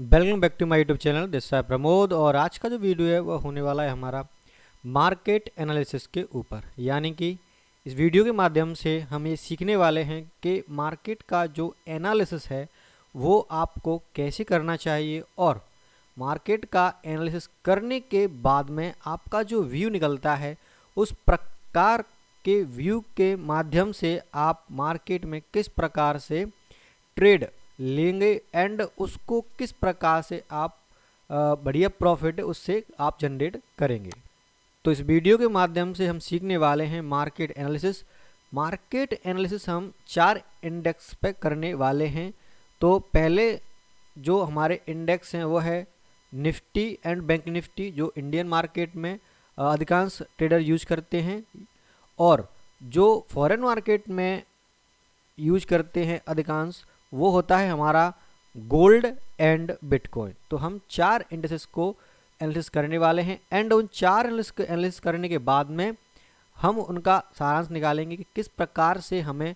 Welcome back to my YouTube channel. This है प्रमोद और आज का जो वीडियो है वह होने वाला है हमारा मार्केट एनालिसिस के ऊपर। यानी कि इस वीडियो के माध्यम से हम ये सीखने वाले हैं कि मार्केट का जो एनालिसिस है वो आपको कैसे करना चाहिए और मार्केट का एनालिसिस करने के बाद में आपका जो व्यू निकलता है उस प्रकार के व्यू के माध्यम से आप मार्केट में किस प्रकार से ट्रेड लेंगे एंड उसको किस प्रकार से आप बढ़िया प्रॉफिट उससे आप जनरेट करेंगे। तो इस वीडियो के माध्यम से हम सीखने वाले हैं मार्केट एनालिसिस। मार्केट एनालिसिस हम 4 इंडेक्स पे करने वाले हैं। तो पहले जो हमारे इंडेक्स हैं वो है निफ्टी एंड बैंक निफ्टी, जो इंडियन मार्केट में अधिकांश ट्रेडर यूज करते हैं, और जो फॉरेन मार्केट में यूज करते हैं अधिकांश वो होता है हमारा गोल्ड एंड बिटकॉइन। तो हम 4 इंडेक्सेस को एनालिसिस करने वाले हैं एंड उन 4 एनालिसिस करने के बाद में हम उनका सारांश निकालेंगे कि किस प्रकार से हमें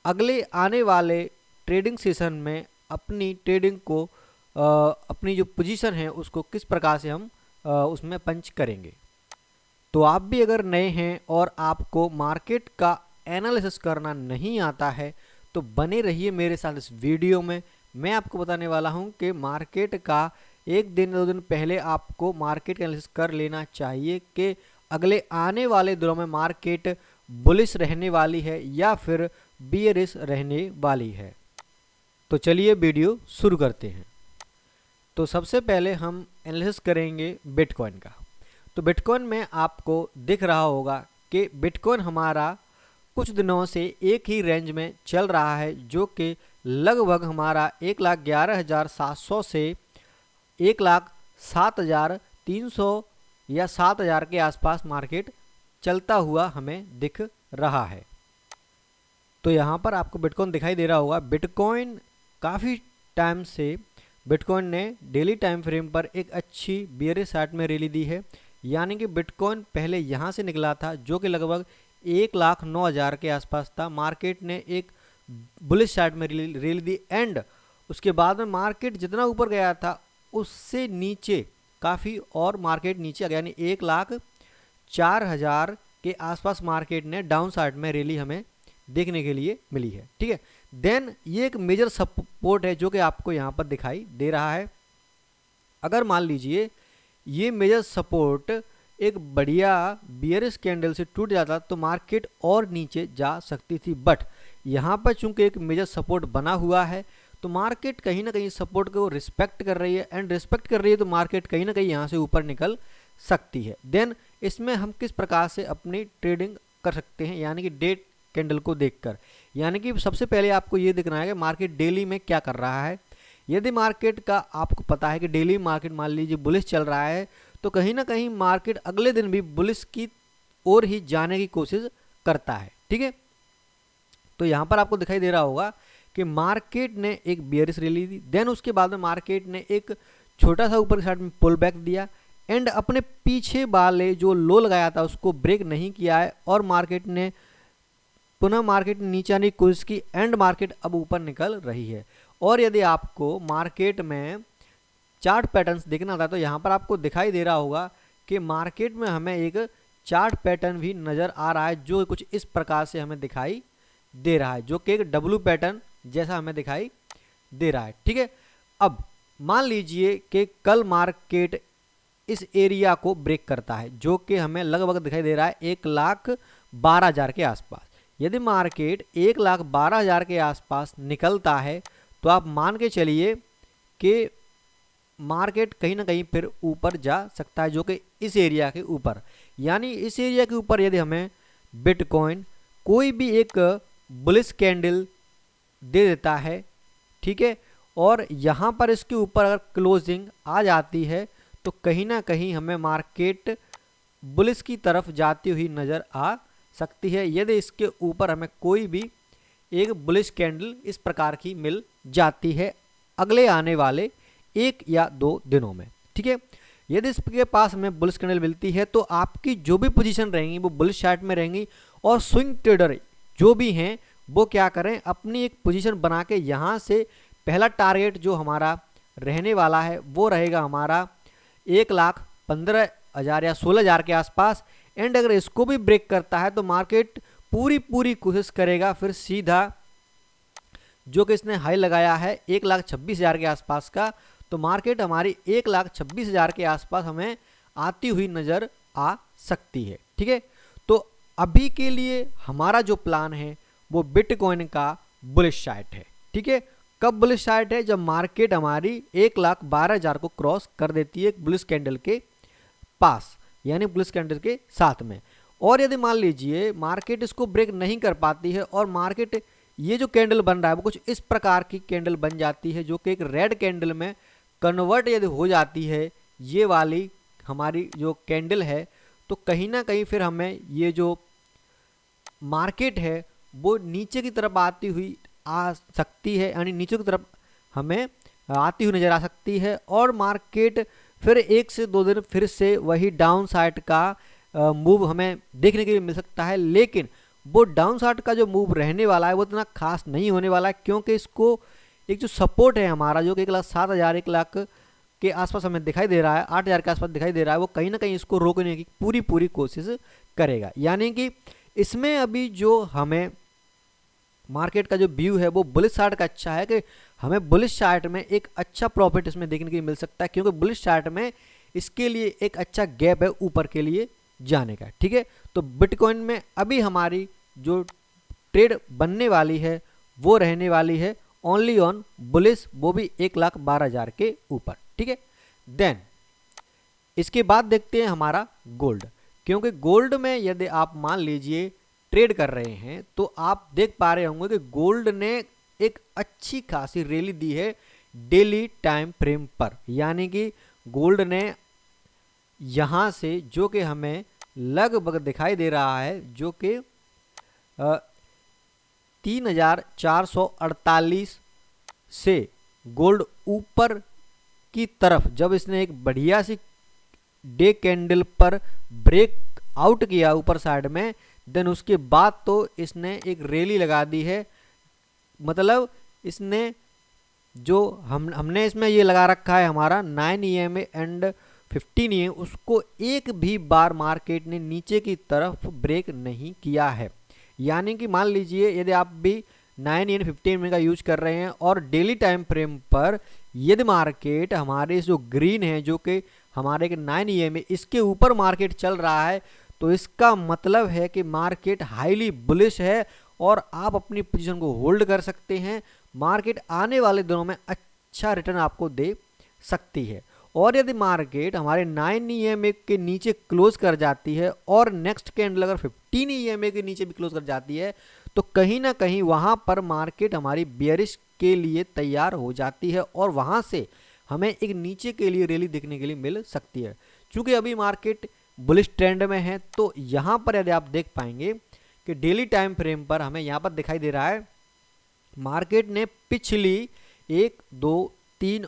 अगले आने वाले ट्रेडिंग सेशन में अपनी ट्रेडिंग को अपनी जो पोजीशन है उसको किस प्रकार से हम उसमें पंच करेंगे। तो आप भी अगर नए हैं और आपको मार्केट का एनालिसिस करना नहीं आता है तो बने रहिए मेरे साथ इस वीडियो में। मैं आपको बताने वाला हूं कि मार्केट का 1 दिन 2 दिन पहले आपको मार्केट एनालिसिस कर लेना चाहिए कि अगले आने वाले दिनों में मार्केट बुलिश रहने वाली है या फिर बियरिश रहने वाली है। तो चलिए वीडियो शुरू करते हैं। तो सबसे पहले हम एनालिसिस करेंगे बिटकॉइन का। तो बिटकॉइन में आपको दिख रहा होगा कि बिटकॉइन हमारा कुछ दिनों से एक ही रेंज में चल रहा है, जो कि लगभग हमारा 1,11,700 से 1,07,300 या 7,000 के आसपास मार्केट चलता हुआ हमें दिख रहा है। तो यहाँ पर आपको बिटकॉइन दिखाई दे रहा होगा। बिटकॉइन काफ़ी टाइम से बिटकॉइन ने डेली टाइम फ्रेम पर एक अच्छी बियरिश चार्ट में रैली दी है। यानी कि बिटकॉइन पहले यहाँ से निकला था जो कि लगभग 1,09,000 के आसपास था। मार्केट ने एक बुलिश चार्ट में रैली दी एंड उसके बाद में मार्केट जितना ऊपर गया था उससे नीचे काफ़ी और मार्केट नीचे आ गया, यानी 1,04,000 के आसपास मार्केट ने डाउन चार्ट में रैली हमें देखने के लिए मिली है। ठीक है, देन ये एक मेजर सपोर्ट है जो कि आपको यहाँ पर दिखाई दे रहा है। अगर मान लीजिए ये मेजर सपोर्ट एक बढ़िया बियरिश कैंडल से टूट जाता तो मार्केट और नीचे जा सकती थी, बट यहाँ पर चूंकि एक मेजर सपोर्ट बना हुआ है तो मार्केट कहीं ना कहीं सपोर्ट को रिस्पेक्ट कर रही है एंड रिस्पेक्ट कर रही है तो मार्केट कहीं ना कहीं यहाँ से ऊपर निकल सकती है। देन इसमें हम किस प्रकार से अपनी ट्रेडिंग कर सकते हैं, यानी कि डे कैंडल को देखकर। यानी कि सबसे पहले आपको ये देखना है कि मार्केट डेली में क्या कर रहा है। यदि मार्केट का आपको पता है कि डेली मार्केट मान लीजिए बुलिश चल रहा है तो कहीं ना कहीं मार्केट अगले दिन भी बुलिश की ओर ही जाने की कोशिश करता है। ठीक है, तो यहाँ पर आपको दिखाई दे रहा होगा कि मार्केट ने एक बियरिश रैली दी, देन उसके बाद में मार्केट ने एक छोटा सा ऊपर की साइड में पुल बैक दिया एंड अपने पीछे वाले जो लो लगाया था उसको ब्रेक नहीं किया है और मार्केट ने पुनः मार्केट नीचे आने की कोशिश की एंड मार्केट अब ऊपर निकल रही है। और यदि आपको मार्केट में चार्ट पैटर्न्स देखना था तो यहाँ पर आपको दिखाई दे रहा होगा कि मार्केट में हमें एक चार्ट पैटर्न भी नज़र आ रहा है जो कुछ इस प्रकार से हमें दिखाई दे रहा है, जो कि एक डब्ल्यू पैटर्न जैसा हमें दिखाई दे रहा है। ठीक है, अब मान लीजिए कि कल मार्केट इस एरिया को ब्रेक करता है जो कि हमें लगभग दिखाई दे रहा है 1,12,000 के आसपास। यदि मार्केट 1,12,000 के आसपास निकलता है तो आप मान के चलिए कि मार्केट कहीं ना कहीं फिर ऊपर जा सकता है, जो कि इस एरिया के ऊपर। यानी इस एरिया के ऊपर यदि हमें बिटकॉइन कोई भी एक बुलिश कैंडल दे देता है, ठीक है, और यहाँ पर इसके ऊपर अगर क्लोजिंग आ जाती है तो कहीं ना कहीं हमें मार्केट बुलिश की तरफ जाती हुई नज़र आ सकती है यदि इसके ऊपर हमें कोई भी एक बुलिश कैंडल इस प्रकार की मिल जाती है अगले आने वाले 1 या 2 दिनों में। ठीक है, यदि इसके पास हमें बुलिश कैंडल मिलती है तो आपकी जो भी पोजीशन रहेंगी वो बुलिश चार्ट में रहेंगी और स्विंग ट्रेडर जो भी हैं वो क्या करें, अपनी एक पोजीशन बना के यहाँ से पहला टारगेट जो हमारा रहने वाला है वो रहेगा हमारा 1,15,000 या 16,000 के आसपास। एंड अगर इसको भी ब्रेक करता है तो मार्केट पूरी कोशिश करेगा फिर सीधा जो कि इसने हाई लगाया है 1,26,000 के आसपास का, तो मार्केट हमारी 1,26,000 के आसपास हमें आती हुई नज़र आ सकती है। ठीक है, तो अभी के लिए हमारा जो प्लान है वो बिटकॉइन का बुलिश साइड है। ठीक है, कब बुलिश साइड है? जब मार्केट हमारी 1,12,000 को क्रॉस कर देती है एक बुलिश कैंडल के पास, यानी बुलिश कैंडल के साथ में। और यदि मान लीजिए मार्केट इसको ब्रेक नहीं कर पाती है और मार्केट ये जो कैंडल बन रहा है वो कुछ इस प्रकार की कैंडल बन जाती है जो कि एक रेड कैंडल में कन्वर्ट यदि हो जाती है ये वाली हमारी जो कैंडल है, तो कहीं ना कहीं फिर हमें ये जो मार्केट है वो नीचे की तरफ आती हुई आ सकती है, यानी नीचे की तरफ हमें आती हुई नज़र आ सकती है। और मार्केट फिर 1 से 2 दिन फिर से वही डाउन साइड का मूव हमें देखने के लिए मिल सकता है, लेकिन वो डाउन साइड का जो मूव रहने वाला है वो इतना खास नहीं होने वाला है, क्योंकि इसको एक जो सपोर्ट है हमारा जो कि 1,07,000 1,00,000 के आसपास हमें दिखाई दे रहा है, 8,000 के आसपास दिखाई दे रहा है, वो कहीं ना कहीं इसको रोकने की पूरी कोशिश करेगा। यानी कि इसमें अभी जो हमें मार्केट का जो व्यू है वो बुलिश साइड का अच्छा है कि हमें बुलिश साइड में एक अच्छा प्रॉफिट इसमें देखने के लिए मिल सकता है, क्योंकि बुलिश साइड में इसके लिए एक अच्छा गैप है ऊपर के लिए जाने का। ठीक है, तो बिटकॉइन में अभी हमारी जो ट्रेड बनने वाली है वो रहने वाली है ओनली ऑन बुलिश, वो भी 1,12,000 के ऊपर। ठीक है, देन इसके बाद देखते हैं हमारा गोल्ड, क्योंकि गोल्ड में यदि आप मान लीजिए ट्रेड कर रहे हैं तो आप देख पा रहे होंगे कि गोल्ड ने एक अच्छी खासी रैली दी है डेली टाइम फ्रेम पर, यानी कि गोल्ड ने यहाँ से जो कि हमें लगभग दिखाई दे रहा है जो कि 3,448 से गोल्ड ऊपर की तरफ जब इसने एक बढ़िया सी डे कैंडल पर ब्रेक आउट किया ऊपर साइड में, देन उसके बाद तो इसने एक रैली लगा दी है। मतलब इसने जो हमने इसमें ये लगा रखा है हमारा 9 EMA एंड 15 EMA, उसको एक भी बार मार्केट ने नीचे की तरफ ब्रेक नहीं किया है। यानी कि मान लीजिए यदि आप भी 9 EMA 15 EMA का यूज कर रहे हैं और डेली टाइम फ्रेम पर यदि मार्केट हमारे जो ग्रीन है जो कि हमारे 9 EMA इसके ऊपर मार्केट चल रहा है, तो इसका मतलब है कि मार्केट हाईली बुलिश है और आप अपनी पोजीशन को होल्ड कर सकते हैं। मार्केट आने वाले दिनों में अच्छा रिटर्न आपको दे सकती है। और यदि मार्केट हमारे 9 EMA के नीचे क्लोज कर जाती है और नेक्स्ट कैंडल अगर 15 EMA के नीचे भी क्लोज कर जाती है, तो कहीं ना कहीं वहां पर मार्केट हमारी बेयरिश के लिए तैयार हो जाती है और वहां से हमें एक नीचे के लिए रैली देखने के लिए मिल सकती है। चूंकि अभी मार्केट बुलिश ट्रेंड में है, तो यहाँ पर यदि आप देख पाएंगे कि डेली टाइम फ्रेम पर हमें यहाँ पर दिखाई दे रहा है मार्केट ने पिछली 1 2 3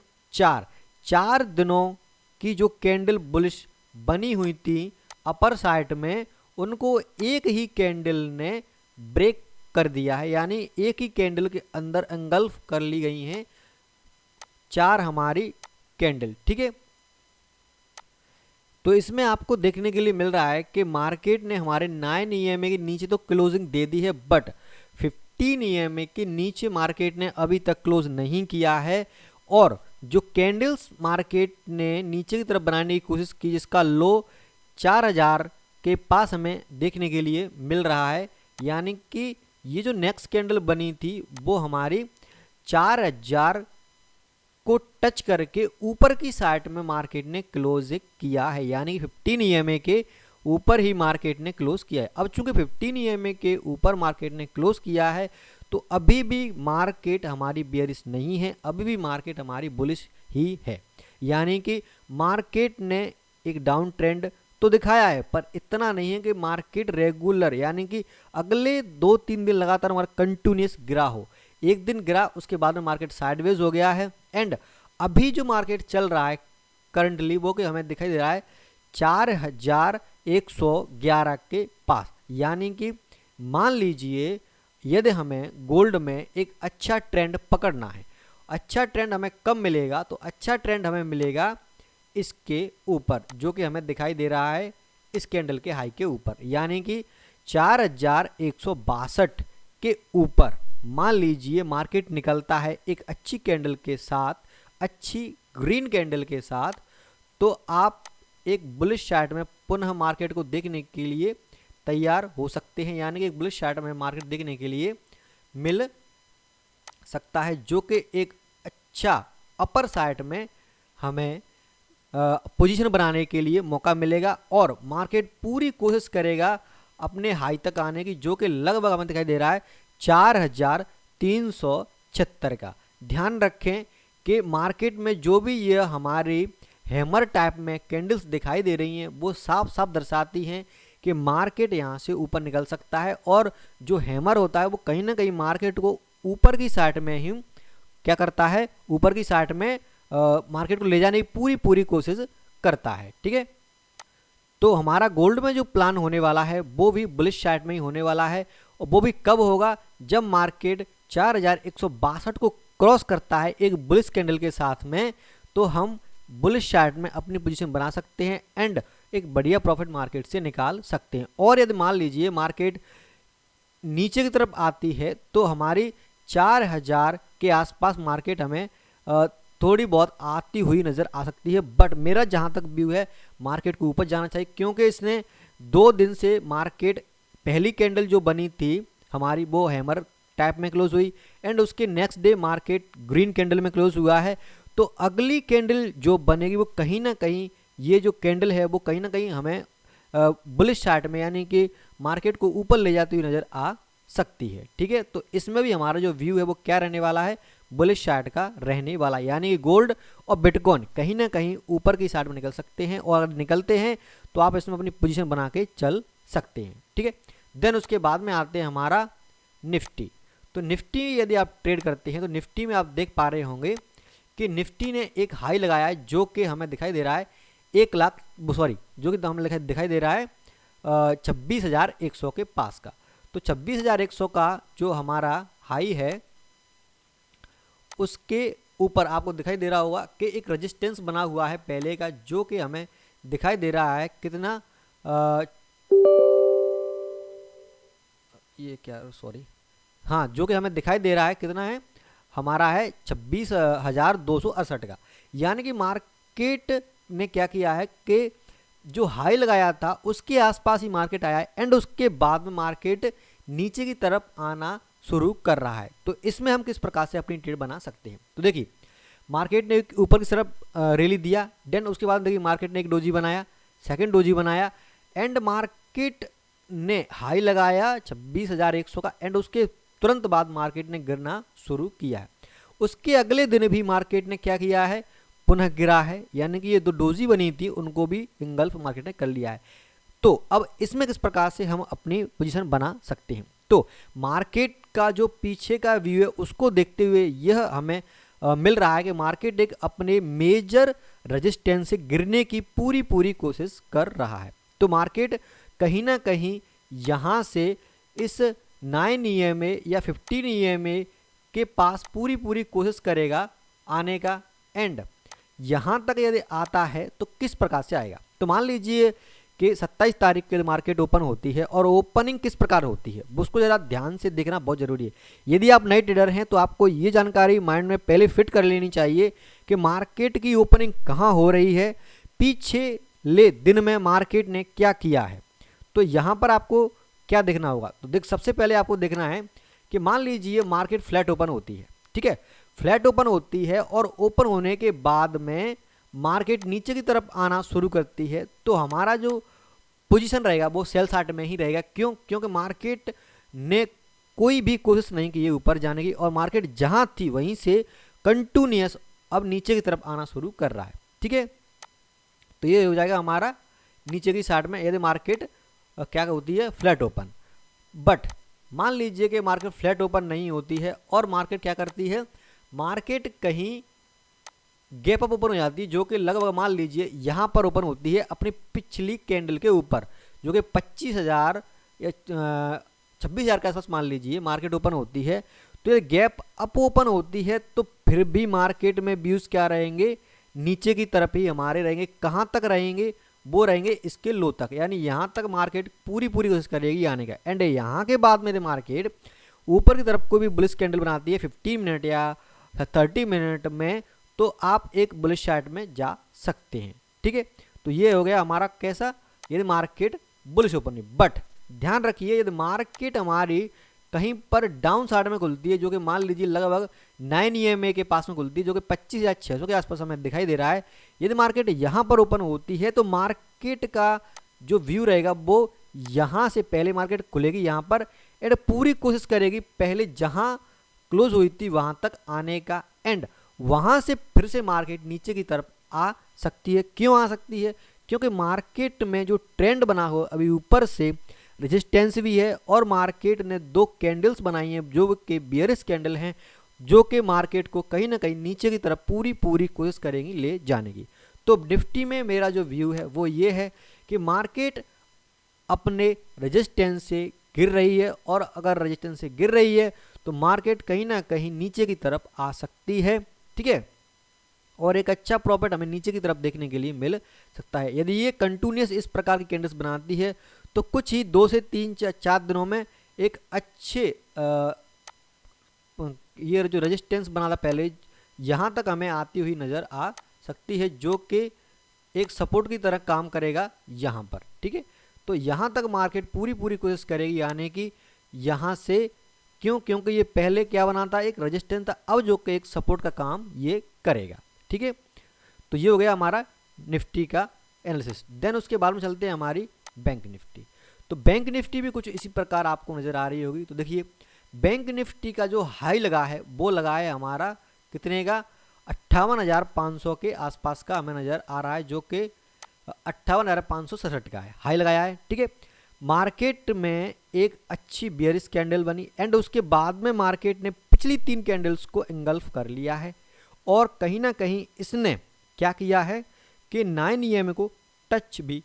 4 दिनों की जो कैंडल बुलिश बनी हुई थी अपर साइड में, उनको एक ही कैंडल ने ब्रेक कर दिया है, यानी एक ही कैंडल के अंदर एंगल्फ कर ली गई हैं 4 हमारी कैंडल। ठीक है, तो इसमें आपको देखने के लिए मिल रहा है कि मार्केट ने हमारे 9 EMA के नीचे तो क्लोजिंग दे दी है, बट 15 EMA के नीचे मार्केट ने अभी तक क्लोज नहीं किया है। और जो कैंडल्स मार्केट ने नीचे की तरफ बनाने की कोशिश की जिसका लो 4,000 के पास हमें देखने के लिए मिल रहा है, यानी कि ये जो नेक्स्ट कैंडल बनी थी वो हमारी 4,000 को टच करके ऊपर की साइड में मार्केट ने क्लोज किया है, यानी 15 EMA के ऊपर ही मार्केट ने क्लोज किया है। अब चूंकि 15 EMA के ऊपर मार्केट ने क्लोज किया है, तो अभी भी मार्केट हमारी बेयरिश नहीं है, अभी भी मार्केट हमारी बुलिश ही है। यानी कि मार्केट ने एक डाउन ट्रेंड तो दिखाया है, पर इतना नहीं है कि मार्केट रेगुलर यानी कि अगले 2-3 दिन लगातार हमारा कंटिन्यूस गिरा हो। एक दिन गिरा, उसके बाद में मार्केट साइडवेज हो गया है। एंड अभी जो मार्केट चल रहा है करंटली वो कि हमें दिखाई दे रहा है 4,111 के पास। यानी कि मान लीजिए यदि हमें गोल्ड में एक अच्छा ट्रेंड पकड़ना है अच्छा ट्रेंड हमें कब मिलेगा, तो अच्छा ट्रेंड हमें मिलेगा इसके ऊपर, जो कि हमें दिखाई दे रहा है इस कैंडल के हाई के ऊपर, यानी कि 4162 के ऊपर मान लीजिए मार्केट निकलता है एक अच्छी कैंडल के साथ, अच्छी ग्रीन कैंडल के साथ, तो आप एक बुलिश चार्ट में पुनः मार्केट को देखने के लिए तैयार हो सकते हैं, यानी कि एक बुलिश चार्ट में मार्केट देखने के लिए मिल सकता है, जो कि एक अच्छा अपर साइड में हमें पोजीशन बनाने के लिए मौका मिलेगा और मार्केट पूरी कोशिश करेगा अपने हाई तक आने की, जो कि लगभग हमें दिखाई दे रहा है 4376 का। ध्यान रखें कि मार्केट में जो भी ये हमारी हैमर टाइप में कैंडल्स दिखाई दे रही हैं वो साफ साफ दर्शाती हैं कि मार्केट यहाँ से ऊपर निकल सकता है, और जो हैमर होता है वो कहीं ना कहीं मार्केट को ऊपर की साइड में ही क्या करता है, ऊपर की साइड में मार्केट को ले जाने की पूरी कोशिश करता है। ठीक है, तो हमारा गोल्ड में जो प्लान होने वाला है वो भी बुलिश चार्ट में ही होने वाला है, और वो भी कब होगा, जब मार्केट 4162 को क्रॉस करता है एक बुलिश कैंडल के साथ में, तो हम बुलिश चार्ट में अपनी पोजीशन बना सकते हैं एंड एक बढ़िया प्रॉफिट मार्केट से निकाल सकते हैं। और यदि मान लीजिए मार्केट नीचे की तरफ आती है तो हमारी 4000 के आसपास मार्केट हमें थोड़ी बहुत आती हुई नज़र आ सकती है, बट मेरा जहां तक व्यू है मार्केट को ऊपर जाना चाहिए, क्योंकि इसने 2 दिन से मार्केट पहली कैंडल जो बनी थी हमारी वो हैमर टाइप में क्लोज हुई एंड उसके next day market green candle में क्लोज हुआ है। तो अगली कैंडल जो बनेगी वो कहीं ना कहीं, ये जो कैंडल है वो कहीं ना कहीं हमें बुलिश चार्ट में यानी कि मार्केट को ऊपर ले जाती हुई नज़र आ सकती है। ठीक है, तो इसमें भी हमारा जो व्यू है वो क्या रहने वाला है, बुलिश चार्ट का रहने वाला, यानी कि गोल्ड और बिटकॉइन कहीं ना कहीं ऊपर की साइड में निकल सकते हैं, और अगर निकलते हैं तो आप इसमें अपनी पोजीशन बना के चल सकते हैं। ठीक है, देन उसके बाद में आते हैं हमारा निफ्टी। तो निफ्टी यदि आप ट्रेड करते हैं तो निफ्टी में आप देख पा रहे होंगे कि निफ्टी ने एक हाई लगाया है जो कि हमें दिखाई दे रहा है 26,100 के पास का। तो 26,100 का जो हमारा हाई है उसके ऊपर आपको दिखाई दे रहा होगा कि एक रेजिस्टेंस बना हुआ है पहले का, जो कि हमें दिखाई दे रहा है कितना, ये क्या, सॉरी, हाँ, जो कि हमें दिखाई दे रहा है कितना है, हमारा है 26,268 का। यानी कि मार्केट ने क्या किया है कि जो हाई लगाया था उसके आसपास ही मार्केट आया है एंड उसके बाद में मार्केट नीचे की तरफ आना शुरू कर रहा है। तो इसमें हम किस प्रकार से अपनी ट्रेड बना सकते हैं, तो देखिए मार्केट ने ऊपर की तरफ रैली दिया, देन उसके बाद देखिए मार्केट ने एक डोजी बनाया, सेकंड डोजी बनाया एंड मार्केट ने हाई लगाया 26,100 का एंड उसके तुरंत बाद मार्केट ने गिरना शुरू किया है। उसके अगले दिन भी मार्केट ने क्या किया है, पुनः गिरा है, यानी कि ये दो डोजी बनी थी उनको भी इंगल्फ मार्केट ने कर लिया है। तो अब इसमें किस प्रकार से हम अपनी पोजीशन बना सकते हैं, तो मार्केट का जो पीछे का व्यू है उसको देखते हुए यह हमें मिल रहा है कि मार्केट एक अपने मेजर रेजिस्टेंस से गिरने की पूरी कोशिश कर रहा है। तो मार्केट कहीं ना कहीं यहाँ से इस 9 EMA या 15 EMA के पास पूरी कोशिश करेगा आने का एंड यहाँ तक यदि आता है तो किस प्रकार से आएगा। तो मान लीजिए कि 27 तारीख के मार्केट ओपन होती है और ओपनिंग किस प्रकार होती है उसको ज़रा ध्यान से देखना बहुत ज़रूरी है। यदि आप नए ट्रेडर हैं तो आपको ये जानकारी माइंड में पहले फिट कर लेनी चाहिए कि मार्केट की ओपनिंग कहाँ हो रही है, पिछले दिन में मार्केट ने क्या किया है। तो यहाँ पर आपको क्या देखना होगा, तो देख सबसे पहले आपको देखना है कि मान लीजिए मार्केट फ्लैट ओपन होती है, ठीक है, फ्लैट ओपन होती है और ओपन होने के बाद में मार्केट नीचे की तरफ आना शुरू करती है, तो हमारा जो पोजीशन रहेगा वो सेल चार्ट में ही रहेगा। क्यों, क्योंकि मार्केट ने कोई भी कोशिश नहीं की है ऊपर जाने की और मार्केट जहां थी वहीं से कंटिन्यूअस अब नीचे की तरफ आना शुरू कर रहा है। ठीक है, तो ये हो जाएगा हमारा नीचे की साइड में यदि मार्केट क्या होती है, फ्लैट ओपन। बट मान लीजिए कि मार्केट फ्लैट ओपन नहीं होती है और मार्केट क्या करती है, मार्केट कहीं गैप अप ओपन हो जाती है, जो कि लगभग मान लीजिए यहाँ पर ओपन होती है अपनी पिछली कैंडल के ऊपर, जो कि 25,000 या 26,000 के आसपास मान लीजिए मार्केट ओपन होती है। तो ये गैप अप ओपन होती है तो फिर भी मार्केट में व्यूज क्या रहेंगे, नीचे की तरफ ही हमारे रहेंगे। कहाँ तक रहेंगे, वो रहेंगे इसके लो तक, यानी यहाँ तक मार्केट पूरी कोशिश करेगी आने का। एंड यहाँ के बाद में मार्केट ऊपर की तरफ कोई भी बुलिश कैंडल बनाती है 15 मिनट या 30 मिनट में, तो आप एक बुलिश चार्ट में जा सकते हैं। ठीक है, तो ये हो गया हमारा कैसा, यदि मार्केट बुलिश ओपन है। बट ध्यान रखिए, यदि मार्केट हमारी कहीं पर डाउन साइड में खुलती है, जो कि मान लीजिए लगभग 9 EMA के पास में खुलती है, जो कि 25,600 के आसपास हमें दिखाई दे रहा है, यदि मार्केट यहाँ पर ओपन होती है तो मार्केट का जो व्यू रहेगा वो यहाँ से पहले मार्केट खुलेगी यहाँ पर, एंड पूरी कोशिश करेगी पहले जहाँ क्लोज हुई थी वहाँ तक आने का, एंड वहाँ से फिर से मार्केट नीचे की तरफ आ सकती है। क्यों आ सकती है, क्योंकि मार्केट में जो ट्रेंड बना हो अभी ऊपर से रेजिस्टेंस भी है, और मार्केट ने 2 कैंडल्स बनाई हैं जो कि बियरिश कैंडल हैं, जो कि मार्केट को कहीं ना कहीं नीचे की तरफ पूरी कोशिश करेंगी ले जाने की। तो निफ्टी में मेरा जो व्यू है वो ये है कि मार्केट अपने रेजिस्टेंस से गिर रही है, और अगर रेजिस्टेंस से गिर रही है तो मार्केट कहीं ना कहीं नीचे की तरफ आ सकती है। ठीक है, और एक अच्छा प्रॉफिट हमें नीचे की तरफ देखने के लिए मिल सकता है। यदि ये कंटिन्यूस इस प्रकार की कैंडल्स बनाती है तो कुछ ही 2 से 3-4 दिनों में एक अच्छे ये जो रेजिस्टेंस बना था पहले, यहाँ तक हमें आती हुई नज़र आ सकती है, जो कि एक सपोर्ट की तरह काम करेगा यहाँ पर। ठीक है, तो यहाँ तक मार्केट पूरी कोशिश करेगी आने की यहाँ से। क्यों, क्योंकि ये पहले क्या बना था, एक रेजिस्टेंस था, अब जो कि एक सपोर्ट का काम ये करेगा। ठीक है, तो ये हो गया हमारा निफ्टी का एनालिसिस। देन उसके बाद में चलते हैं हमारी बैंक निफ्टी। तो बैंक निफ्टी भी कुछ इसी प्रकार आपको नज़र आ रही होगी। तो देखिए, बैंक निफ्टी का जो हाई लगा है वो लगा है हमारा कितने का, 58,500 के आसपास का हमें नज़र आ रहा है, जो कि 58,567 का है, हाई लगाया है। ठीक है, मार्केट में एक अच्छी बियरिश कैंडल बनी, एंड उसके बाद में मार्केट ने पिछली 3 कैंडल्स को एंगल्फ कर लिया है, और कहीं ना कहीं इसने क्या किया है कि 9 EMA को टच भी,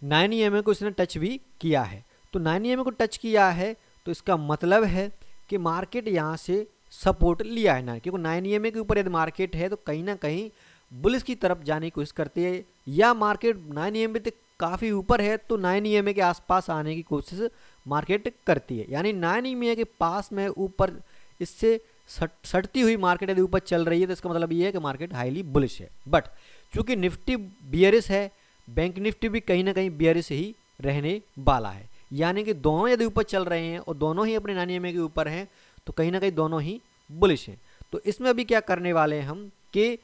9 EMA को इसने टच भी किया है। तो 9 EMA को टच किया है तो इसका मतलब है कि मार्केट यहाँ से सपोर्ट लिया है ना, क्योंकि 9 EMA के ऊपर यदि मार्केट है तो कहीं ना कहीं बुलिश की तरफ जाने की कोशिश करती है, या मार्केट 9 EMA तक काफ़ी ऊपर है तो 9 EMA के आसपास आने की कोशिश मार्केट करती है। यानी 9 EMA के पास में ऊपर इससे सटती हुई मार्केट यदि ऊपर चल रही है तो इसका मतलब ये है कि मार्केट हाईली बुलिश है। बट चूंकि निफ्टी बियरिश है, बैंक निफ्टी भी कहीं ना कहीं बियरिश ही रहने वाला है, यानी कि दोनों यदि ऊपर चल रहे हैं और दोनों ही अपने 9 EMA के ऊपर हैं तो कहीं ना कहीं दोनों ही बुलिश हैं। तो इसमें अभी क्या करने वाले हैं हम कि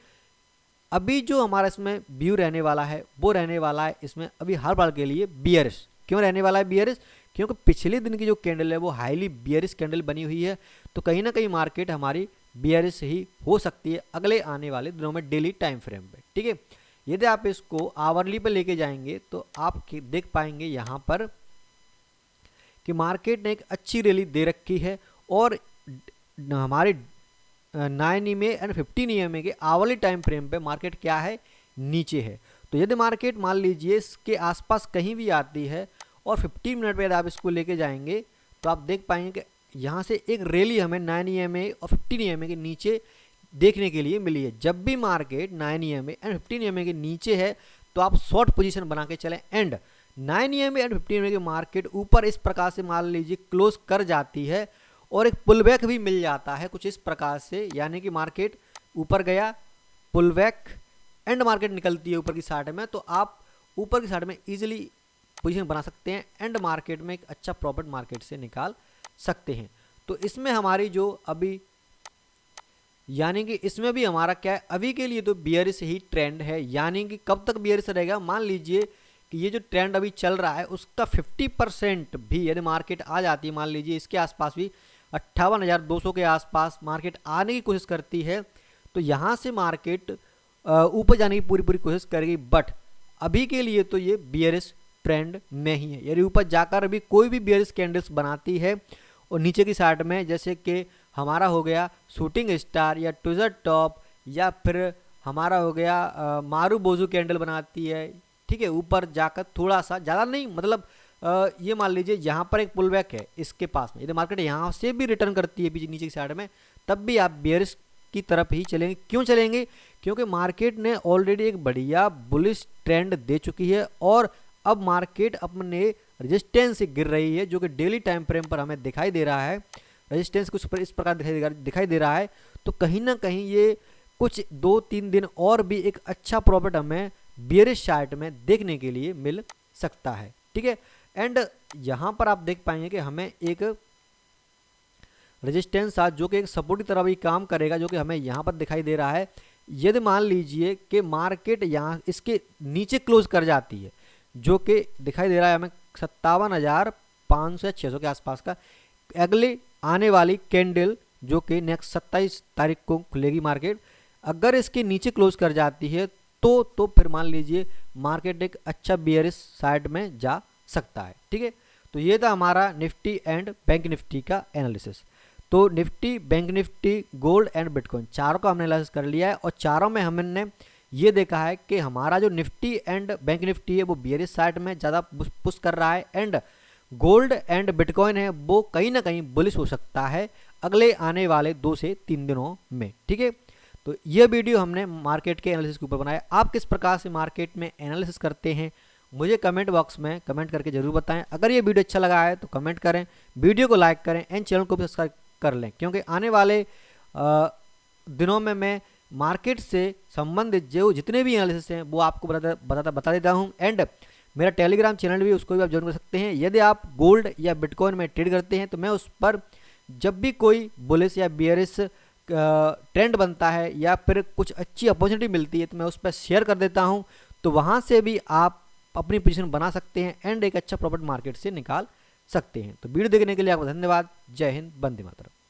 अभी जो हमारा इसमें व्यू रहने वाला है वो रहने वाला है इसमें अभी हर बार के लिए बियरिश। क्यों रहने वाला है बियरिश, क्योंकि पिछले दिन की जो कैंडल है वो हाईली बियरिश कैंडल बनी हुई है, तो कहीं ना कहीं मार्केट हमारी बियरिश ही हो सकती है अगले आने वाले दिनों में डेली टाइम फ्रेम पे। ठीक है, यदि आप इसको आवरली पे लेके जाएंगे तो आप देख पाएंगे यहाँ पर कि मार्केट ने एक अच्छी रैली दे रखी है, और हमारे 9 EMA एंड 15 EMA के आवरली टाइम फ्रेम पे मार्केट क्या है, नीचे है। तो यदि मार्केट मान लीजिए इसके आसपास कहीं भी आती है और 15 मिनट पे यदि आप इसको लेके जाएंगे तो आप देख पाएंगे कि यहाँ से एक रैली हमें 9 EMA और 15 EMA के नीचे देखने के लिए मिली है। जब भी मार्केट 9 EMA एंड 15 EMA के नीचे है तो आप शॉर्ट पोजीशन बना के चलें, एंड 9 EMA एंड 15 EMA के मार्केट ऊपर इस प्रकार से मान लीजिए क्लोज कर जाती है और एक पुल बैक भी मिल जाता है कुछ इस प्रकार से, यानी कि मार्केट ऊपर गया, पुल बैक, एंड मार्केट निकलती है ऊपर की साइड में, तो आप ऊपर की साइड में इजीली पोजीशन बना सकते हैं एंड मार्केट में एक अच्छा प्रॉफिट मार्केट से निकाल सकते हैं। तो इसमें हमारी जो अभी यानी कि इसमें भी हमारा क्या है, अभी के लिए तो बियरिश ही ट्रेंड है, यानी कि कब तक बियरिश रहेगा, मान लीजिए कि ये जो ट्रेंड अभी चल रहा है उसका 50% भी यदि मार्केट आ जाती है, मान लीजिए इसके आसपास भी 58,200 के आसपास मार्केट आने की कोशिश करती है, तो यहाँ से मार्केट ऊपर जाने की पूरी कोशिश करेगी। बट अभी के लिए तो ये बियरिश ट्रेंड में ही है। यदि ऊपर जाकर अभी कोई भी बियरिश कैंडल्स बनाती है और नीचे की साइड में जैसे कि हमारा हो गया शूटिंग स्टार या ट्विजर टॉप, या फिर हमारा हो गया मारू बोजू कैंडल बनाती है, ठीक है, ऊपर जाकर थोड़ा सा, ज़्यादा नहीं, मतलब ये मान लीजिए यहाँ पर एक पुल बैक है इसके पास में, यदि मार्केट यहाँ से भी रिटर्न करती है पीछे नीचे की साइड में, तब भी आप बेयरिश की तरफ ही चलेंगे। क्यों चलेंगे? क्योंकि मार्केट ने ऑलरेडी एक बढ़िया बुलिश ट्रेंड दे चुकी है और अब मार्केट अपने रेजिस्टेंस से गिर रही है, जो कि डेली टाइम फ्रेम पर हमें दिखाई दे रहा है। रेजिस्टेंस कुछ इस प्रकार दिखाई दे रहा है। तो कहीं ना कहीं ये कुछ 2-3 दिन और भी एक अच्छा प्रॉफिट हमें बेयरिश चार्ट में देखने के लिए मिल सकता है। ठीक है, एंड यहाँ पर आप देख पाएंगे कि हमें एक रेजिस्टेंस आज जो कि एक सपोर्ट की तरह भी काम करेगा, जो कि हमें यहाँ पर दिखाई दे रहा है। यदि मान लीजिए कि मार्केट यहाँ इसके नीचे क्लोज कर जाती है, जो कि दिखाई दे रहा है हमें 57,500 या 600 के आसपास का, अगले आने वाली कैंडल जो कि नेक्स्ट 27 तारीख को खुलेगी मार्केट, अगर इसके नीचे क्लोज कर जाती है तो फिर मान लीजिए मार्केट एक अच्छा बियरिश साइड में जा सकता है। ठीक है, तो ये था हमारा निफ्टी एंड बैंक निफ्टी का एनालिसिस। तो Nifty, bank Nifty, gold and bitcoin चारों का हमने एनालिसिस कर लिया है और चारों में हमने ये देखा है कि हमारा जो निफ्टी एंड बैंक निफ्टी है वो बियरिश साइड में ज़्यादा पुश कर रहा है, एंड गोल्ड एंड बिटकॉइन है वो कहीं ना कहीं बुलिश हो सकता है अगले आने वाले 2 से 3 दिनों में। ठीक है, तो ये वीडियो हमने मार्केट के एनालिसिस के ऊपर बनाया। आप किस प्रकार से मार्केट में एनालिसिस करते हैं मुझे कमेंट बॉक्स में कमेंट करके जरूर बताएं। अगर ये वीडियो अच्छा लगा है तो कमेंट करें, वीडियो को लाइक करें एंड चैनल को भी सब्सक्राइब कर लें, क्योंकि आने वाले दिनों में मैं मार्केट से संबंधित जो जितने भी एनालिसिस हैं वो आपको बता देता हूँ। एंड मेरा टेलीग्राम चैनल भी, उसको भी आप ज्वाइन कर सकते हैं। यदि आप गोल्ड या बिटकॉइन में ट्रेड करते हैं तो मैं उस पर जब भी कोई बुलिश या बियरिश ट्रेंड बनता है या फिर कुछ अच्छी अपॉर्चुनिटी मिलती है तो मैं उस पर शेयर कर देता हूं, तो वहां से भी आप अपनी पोजीशन बना सकते हैं एंड एक अच्छा प्रॉफिट मार्केट से निकाल सकते हैं। तो वीडियो देखने के लिए आपका धन्यवाद। जय हिंद, वंदे मातरम।